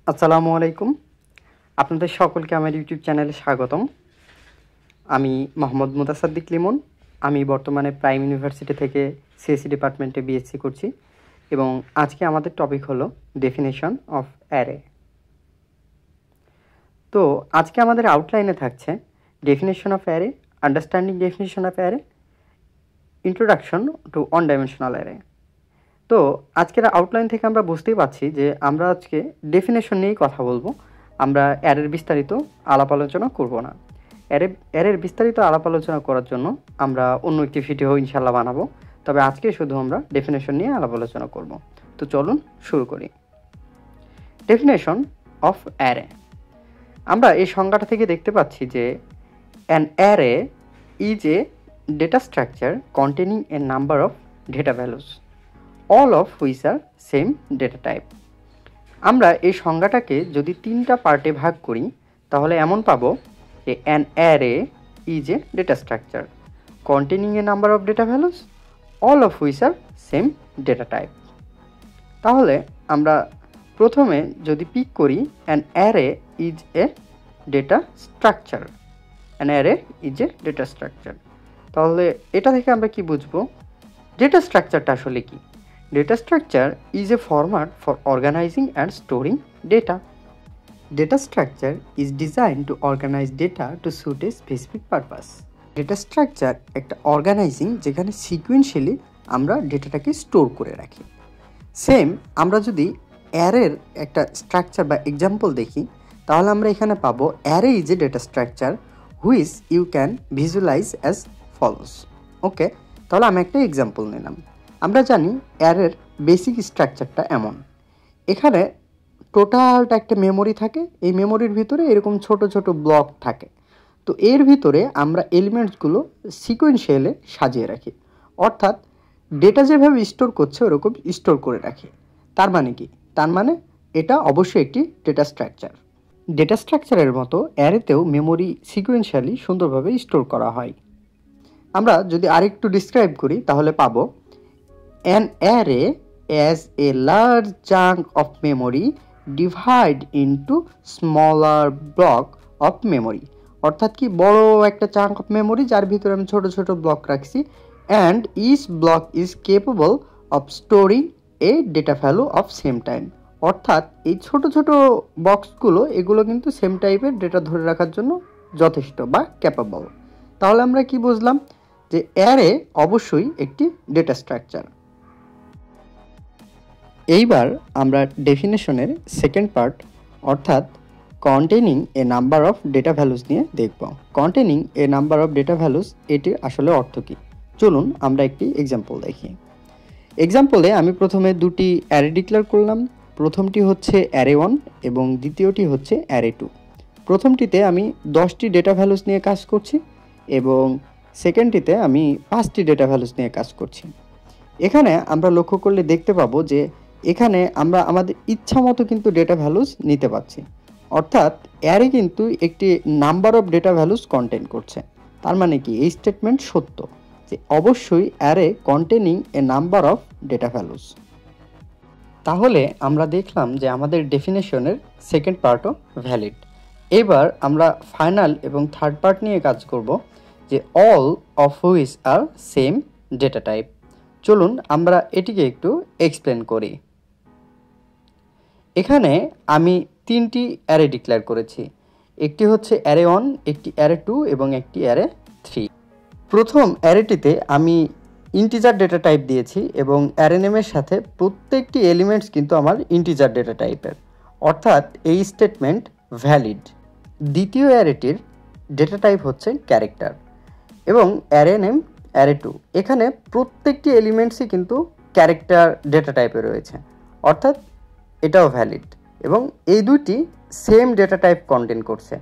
আসসালামু আলাইকুম। আপনাদের সকলকে আমার ইউটিউব চ্যানেলে স্বাগতম। আমি মোহাম্মদ মুতাসাদ্দিক লিমন। আমি বর্তমানে প্রাইম ইউনিভার্সিটি থেকে সিএসসি ডিপার্টমেন্টে বিএসসি করছি এবং আজকে আমাদের টপিক হলো ডেফিনেশন অফ অ্যারে। তো আজকে আমাদের আউটলাইনে থাকছে definition of array, understanding definition of array, introduction to one dimensional array. তো আজকের আউটলাইন থেকে আমরা বুঝতেই পারছি যে আমরা আজকে ডেফিনেশন নিয়েই কথা বলবো। আমরা অ্যারের বিস্তারিত আলাপ আলোচনা করব না। অ্যারের বিস্তারিত আলাপ আলোচনা করার জন্য আমরা অন্য একটি ভিডিও ইনশাল্লাহ বানাবো, তবে আজকে শুধু আমরা ডেফিনেশন নিয়ে আলাপ আলোচনা করব। তো চলুন শুরু করি। Definition of array. আমরা এই সংজ্ঞাটা থেকে দেখতে পাচ্ছি যে an array is a data structure containing A number of data values all of which are same data type। আমরা এই সংজ্ঞাটাকে যদি তিনটা পার্টে ভাগ করি তাহলে এমন পাবো যে an array is a data structure containing a number of data values all of which are same data type। তাহলে আমরা প্রথমে যদি পিক করি an array is a data structure, an array is a data structure, তাহলে এটা থেকে আমরা কি বুঝবো? ডেটা স্ট্রাকচারটা আসলে কি? Data structure is a format for organizing and storing data. Data structure is designed to organize data to suit a specific purpose. Data structure একটা অর্গানাইজিং যেখানে সিকুয়েন্সিয়ালি আমরা ডেটাটাকে স্টোর করে রাখি। সেম আমরা যদি অ্যারের একটা স্ট্রাকচার বা এক্সাম্পল দেখি তাহলে আমরা এখানে পাবো array is a data structure which you can visualize as follows. Okay, তাহলে আমি একটা এক্সাম্পল নিলাম। আমরা জানি অ্যারের বেসিক স্ট্রাকচারটা এমন, এখানে টোটালটা একটা মেমোরি থাকে, এই মেমোরির ভিতরে এরকম ছোট ছোট ব্লক থাকে। তো এর ভিতরে আমরা এলিমেন্টসগুলো সিকোয়েন্সিয়ালে সাজিয়ে রাখি, অর্থাৎ ডেটা যেভাবে স্টোর করছে ওরকম স্টোর করে রাখি। তার মানে কি? তার মানে এটা অবশ্যই একটি ডেটা স্ট্রাকচার। ডেটা স্ট্রাকচারের মতো অ্যারেতেও মেমোরি সিকোয়েন্সিয়ালি সুন্দরভাবে স্টোর করা হয়। আমরা যদি আরেকটু ডিসক্রাইব করি তাহলে পাবো an array as a large chunk of memory divide into smaller block of memory। অর্থাৎ কি, বড় একটা চাঙ্ক অফ মেমোরি যার ভিতরে আমি ছোট ছোট ব্লক রাখছি, and each block is capable of storing a data value of same time। অর্থাৎ এই ছোট ছোট বক্সগুলো এগুলো কিন্তু সেম টাইপের ডেটা ধরে রাখার জন্য যথেষ্ট বা ক্যাপাবল। তাহলে আমরা কি বুঝলাম? যে অ্যারে অবশ্যই একটি ডেটা স্ট্রাকচার। এইবার আমরা ডেফিনেশনের সেকেন্ড পার্ট অর্থাৎ containing A number of data values নিয়ে দেখব। Containing A number of data values এটির আসলে অর্থ কী? চলুন আমরা একটি এক্সাম্পল দেখি। এক্সাম্পলে আমি প্রথমে দুটি অ্যারে ডিক্লেয়ার করলাম। প্রথমটি হচ্ছে অ্যারে 1 এবং দ্বিতীয়টি হচ্ছে অ্যারে 2। প্রথমটিতে আমি 10টি ডেটা ভ্যালুস নিয়ে কাজ করছি এবং সেকেন্ডটিতে আমি 5টি ডেটা ভ্যালুস নিয়ে কাজ করছি। এখানে আমরা লক্ষ্য করলে দেখতে পাবো যে এখানে আমরা আমাদের ইচ্ছা মতো কিন্তু ডেটা ভ্যালুস নিতে পারছি, অর্থাৎ অ্যারে কিন্তু একটি number of data values contain করছে। তার মানে কি, এই স্টেটমেন্ট সত্য যে অবশ্যই array containing A number of data values. তাহলে আমরা দেখলাম যে আমাদের ডেফিনেশনের সেকেন্ড পার্টও ভ্যালিড। এবার আমরা ফাইনাল এবং থার্ড পার্ট নিয়ে কাজ করব, যে all of which are same data type. চলুন আমরা এটিকে একটু এক্সপ্লেন করি। এখানে আমি তিনটি অ্যারে ডিক্লেয়ার করেছি, একটি হচ্ছে অ্যারে 1, একটি অ্যারে 2 এবং একটি অ্যারে 3। প্রথম অ্যারেটিতে আমি ইন্টিজার ডেটা টাইপ দিয়েছি এবং অ্যারে নেমের সাথে প্রত্যেকটি এলিমেন্টস কিন্তু আমার ইন্টিজার ডেটা টাইপের, অর্থাৎ এই স্টেটমেন্ট ভ্যালিড। দ্বিতীয় অ্যারেটির ডেটা টাইপ হচ্ছে ক্যারেক্টার এবং অ্যারে নেম অ্যারে 2, এখানে প্রত্যেকটি এলিমেন্টসই কিন্তু ক্যারেক্টার ডেটা টাইপে রয়েছে, অর্থাৎ এটাও ভ্যালিড এবং এই দুটি সেম ডেটা টাইপ কন্টেন করছে।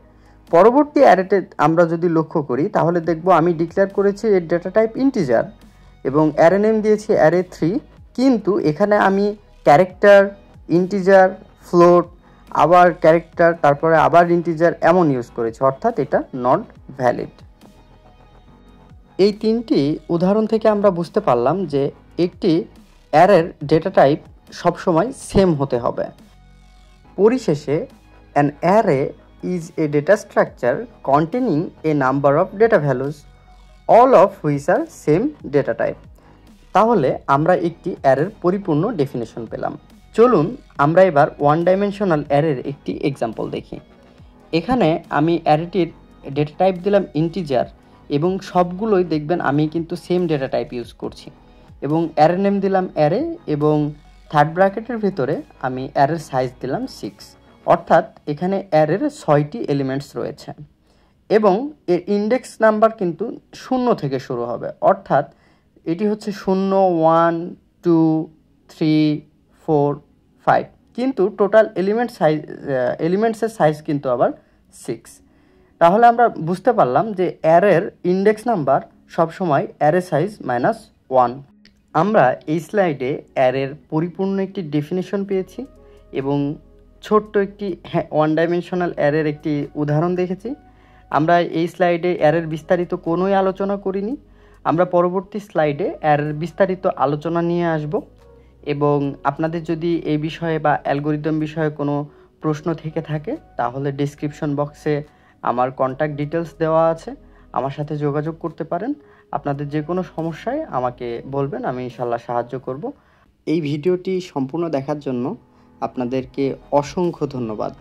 পরবর্তী অ্যারেতে আমরা যদি লক্ষ্য করি তাহলে দেখব আমি ডিক্লেয়ার করেছি এর ডেটা টাইপ ইন্টিজার এবং অ্যারে নেম দিয়েছি অ্যারে 3, কিন্তু এখানে আমি ক্যারেক্টার, ইন্টিজার, ফ্লোট, আবার ক্যারেক্টার, তারপরে আবার ইন্টিজার এমন ইউজ করেছি, অর্থাৎ এটা নট ভ্যালিড। এই তিনটি উদাহরণ থেকে আমরা বুঝতে পারলাম যে একটি অ্যারের ডেটা টাইপ সবসময় সেম হতে হবে। পরিশেষে an array is a data structure containing a number of data values all of which are same data type। তাহলে আমরা একটি অ্যারের পরিপূর্ণ ডেফিনেশন পেলাম। চলুন আমরা এবার ওয়ান ডাইমেনশনাল অ্যারের একটি এক্সাম্পল দেখি। এখানে আমি অ্যারেটির ডেটা টাইপ দিলাম ইন্টিজার এবং সবগুলোই দেখবেন আমি কিন্তু সেম ডেটা টাইপ ইউজ করছি এবং অ্যারে নেম দিলাম অ্যারে এবং থার্ড ব্র্যাকেটের ভিতরে আমি অ্যারের সাইজ দিলাম 6, অর্থাৎ এখানে অ্যারের 6টি এলিমেন্টস রয়েছে এবং এর ইন্ডেক্স নাম্বার কিন্তু 0 থেকে শুরু হবে, অর্থাৎ এটি হচ্ছে 0, 1, 2, 3, 4, 5, কিন্তু টোটাল এলিমেন্টসের সাইজ কিন্তু আবার 6। তাহলে আমরা বুঝতে পারলাম যে অ্যারের ইন্ডেক্স নাম্বার সবসময় অ্যারে সাইজ -1। আমরা এই স্লাইডে অ্যারের পরিপূর্ণ একটি ডেফিনেশন পেয়েছি এবং ছোট্ট একটি ওয়ান ডাইমেনশনাল অ্যারের একটি উদাহরণ দেখেছি। আমরা এই স্লাইডে অ্যারের বিস্তারিত কোনোই আলোচনা করিনি। আমরা পরবর্তী স্লাইডে অ্যারের বিস্তারিত আলোচনা নিয়ে আসব এবং আপনাদের যদি এই বিষয়ে বা অ্যালগোরিদম বিষয়ে কোনো প্রশ্ন থেকে থাকে তাহলে ডেসক্রিপশন বক্সে আমার কন্ট্যাক্ট ডিটেলস দেওয়া আছে, আমার সাথে যোগাযোগ করতে পারেন। আপনাদের যে কোনো সমস্যায় আমাকে বলবেন, আমি ইনশাল্লাহ সাহায্য করব। এই ভিডিওটি সম্পূর্ণ দেখার জন্য আপনাদেরকে অসংখ্য ধন্যবাদ।